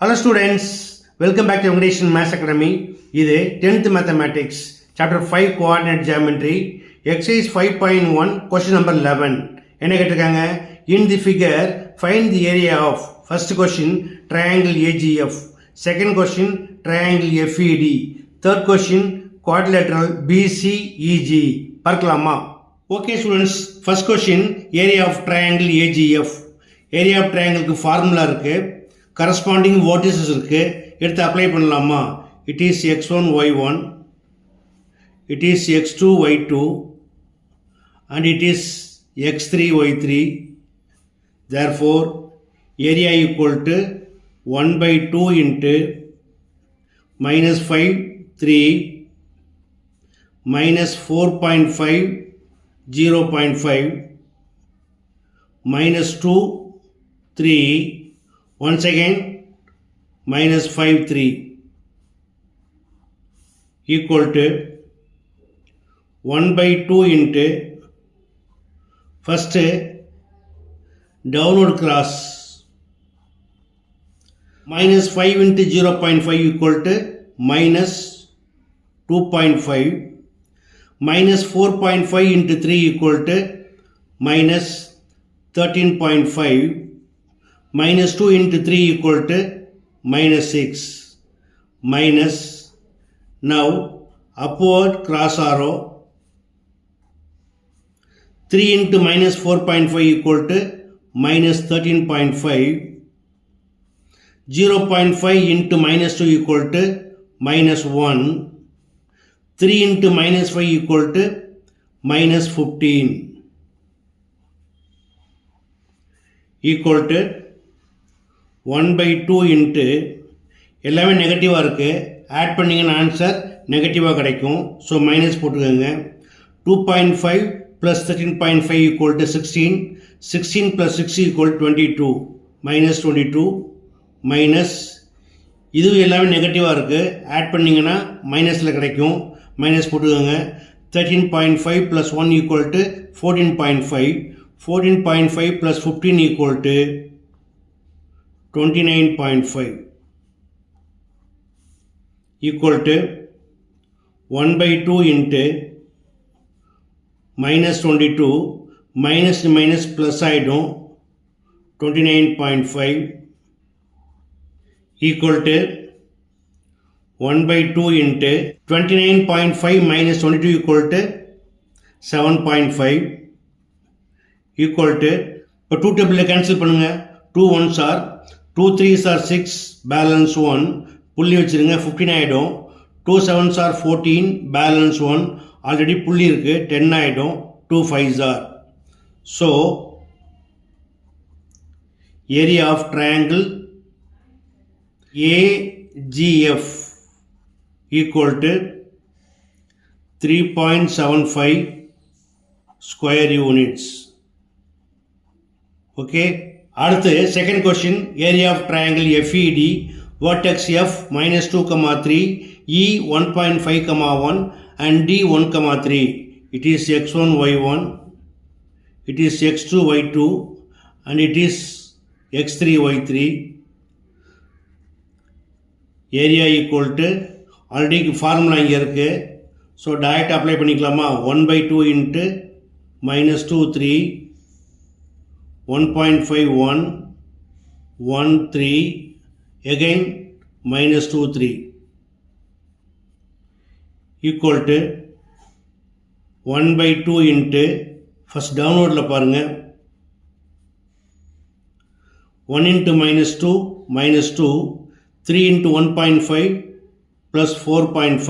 Hello students, welcome back to English Maths Academy. இது 10th Mathematics, Chapter 5 Coordinate Geometry, Exercise 5.1, Question number 11. என்ன கேட்டிருக்காங்க? In the figure, find the area of, first question, triangle AGF, second question, triangle FED, third question, quadrilateral BCEG. பார்க்கலாமா? Okay students, first question, area of triangle AGF. Area of triangle formula இருக்கு. Corresponding vertices இருக்கு. எடுத்து apply பண்ணலாமா? It is x1 y1, it is x2 y2, and it is x3 y3. Therefore area equal to 1 by 2 into minus 5 3 minus 4.5 0.5 minus 2 3 once again minus 5 3 equal to 1 by 2 into first downward cross minus 5 into 0.5 equal to minus 2.5 minus 4.5 into 3 equal to minus 13.5 minus 2 into 3 equal to minus 6 minus now upward cross arrow 3 into minus 4.5 equal to minus 13.5 0.5 into minus 2 equal to minus 1 3 into minus 5 equal to minus 15 equal to 1 by 2 into எல்லாமே நெகட்டிவாக இருக்குது. Add பண்ணிங்கன்னா answer நெகட்டிவாக கிடைக்கும். So minus போட்டுக்கோங்க. 2.5 plus 13.5 equal to 16 16 plus 6 equal 22 minus 22 minus இது எல்லாமே நெகட்டிவாக இருக்குது. ஆட் பண்ணிங்கன்னா மைனஸில் கிடைக்கும். மைனஸ் போட்டுக்கோங்க. 13.5 plus 1 equal to 14.5 14.5 plus 15 equal to 29.5 equal to 1 by 2 into minus 22 minus minus plus ஆயிடும் 29.5 equal to 1 by 2 into 29.5 minus 22 equal to 7.5 equal to இப்போ 2 டேபிளில் கேன்சல் பண்ணுங்கள். 2 1s are 2 3s are 6 balance 1 புள்ளி வச்சுருங்க. 15 ஆகிடும். 2 7s are 14 பேலன்ஸ் 1 ஆல்ரெடி புள்ளி இருக்குது 10 ஆகிடும். 2 5s are so area of triangle AGF equal to 3.75 square units. Okay, அடுத்து second question area of triangle FED vertex F minus 2, 3 E 1.5, 1 and D 1, 3. It is x1 y1, it is x2 y2 and it is x3 y3. Area equal to already formula இங்கே இருக்குது. So direct apply பண்ணிக்கலாமா? 1 by 2 into minus 2 3 1.5 1 1 3 again minus 2 3 equal to 1 by 2 into first downwardல பாருங்க 1 into minus 2 3 into 1.5 plus 4.5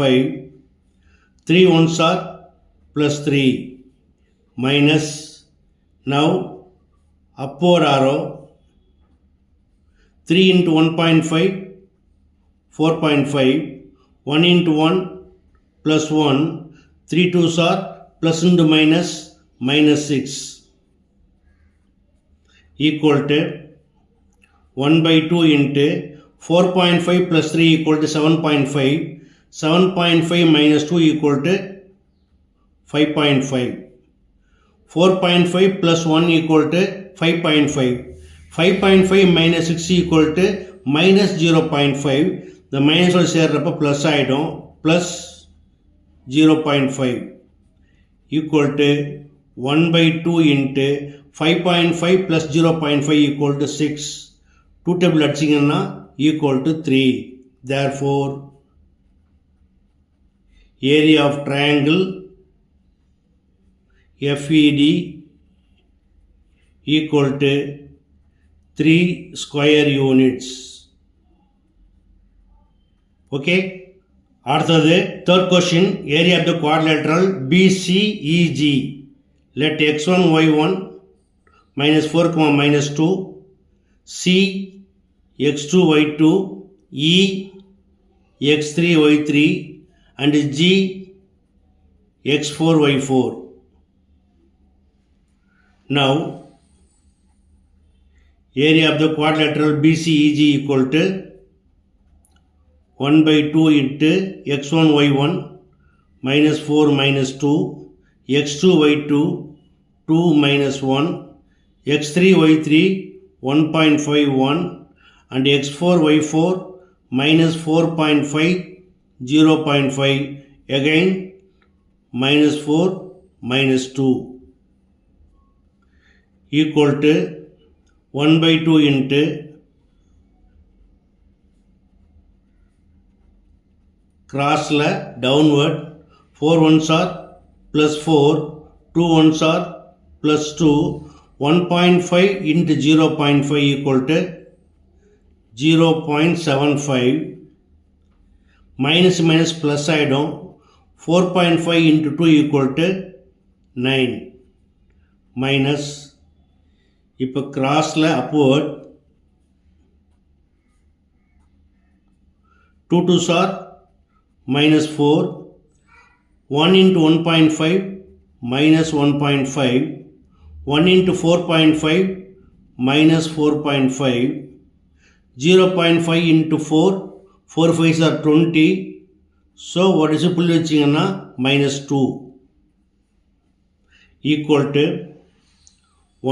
3 1s are plus 3 minus now upward arrow 3 into 1.5 4.5 1 into 1 plus 1 3 2s are plus into minus minus 6 equal to 1 by 2 into 4.5 plus 3 equal to 7.5 7.5 minus 2 equal to 5.5 4.5 plus 1 equal to 5.5 5.5 minus 6 equal to minus 0.5, இந்த மைனஸோட சேர்றப்ப plus ஆகிடும், plus 0.5 equal to 1 by 2 into 5.5 plus 0.5 equal to 6. 2 table அடிச்சிங்கன்னா equal to 3. Therefore, area of triangle FED equal to 3 square units. Okay. அடுத்தது third question, area of the quadrilateral BCEG. Let x1 y1 minus 4 minus 2 C x2 y2 E x3 y3 and G x4 y4. Now area of the quadrilateral BCEG equal to 1 by 2 into x1 y1 minus 4 minus 2 x2 y2 2 minus 1 x3 y3 1.51 and x4 y4 minus 4.5 0.5 again minus 4 minus 2 equal to 1 by 2 into crossல downward 4 ones are plus 4 2 ones are plus 2 1.5 into 0.5 equal to 0.75 minus minus plus ஆயிடும் 4.5 into 2 equal to 9 minus இப்போ crossல upward 2 2s are minus 4 1 into 1.5 minus 1.5 1 into 4.5 minus 4.5 0.5 into 4 4 5s are 20. So what is புள்ளி வச்சிங்கன்னா minus 2 equal to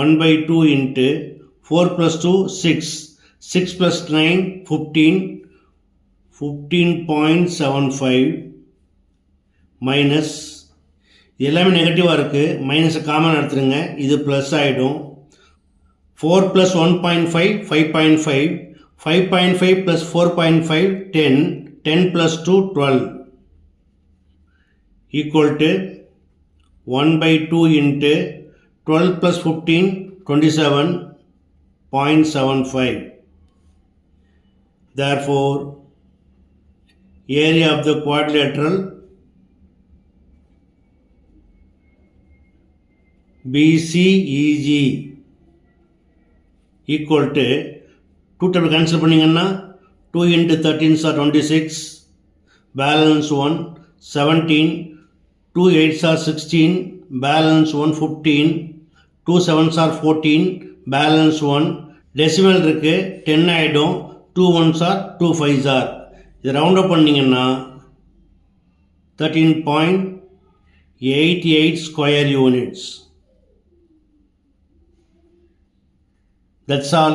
1 by 2 into 4 plus 2 6 6 plus 9 15 15.75 minus எல்லாமே நெகட்டிவாக இருக்குது, மைனஸை common எடுத்துருங்க, இது ப்ளஸ் ஆகிடும். 4 plus 1.5 5.5 5.5 plus 4.5 10 10 plus 2 12 equal to 1 by 2 into 12 plus 15 27.75. Therefore, area of the quadrilateral BCEG equal to 2 table cancel பண்ணிங்கன்னா 2 into 13s are 26 balance 1 17 2 8s are 16 balance 1 15 2 7s are 14 balance 1 decimal இருக்கு 10 ஆயிடும் 2 1s are 2 5s are. இது round up பண்ணிங்கன்னா 13.88 square units. That's all.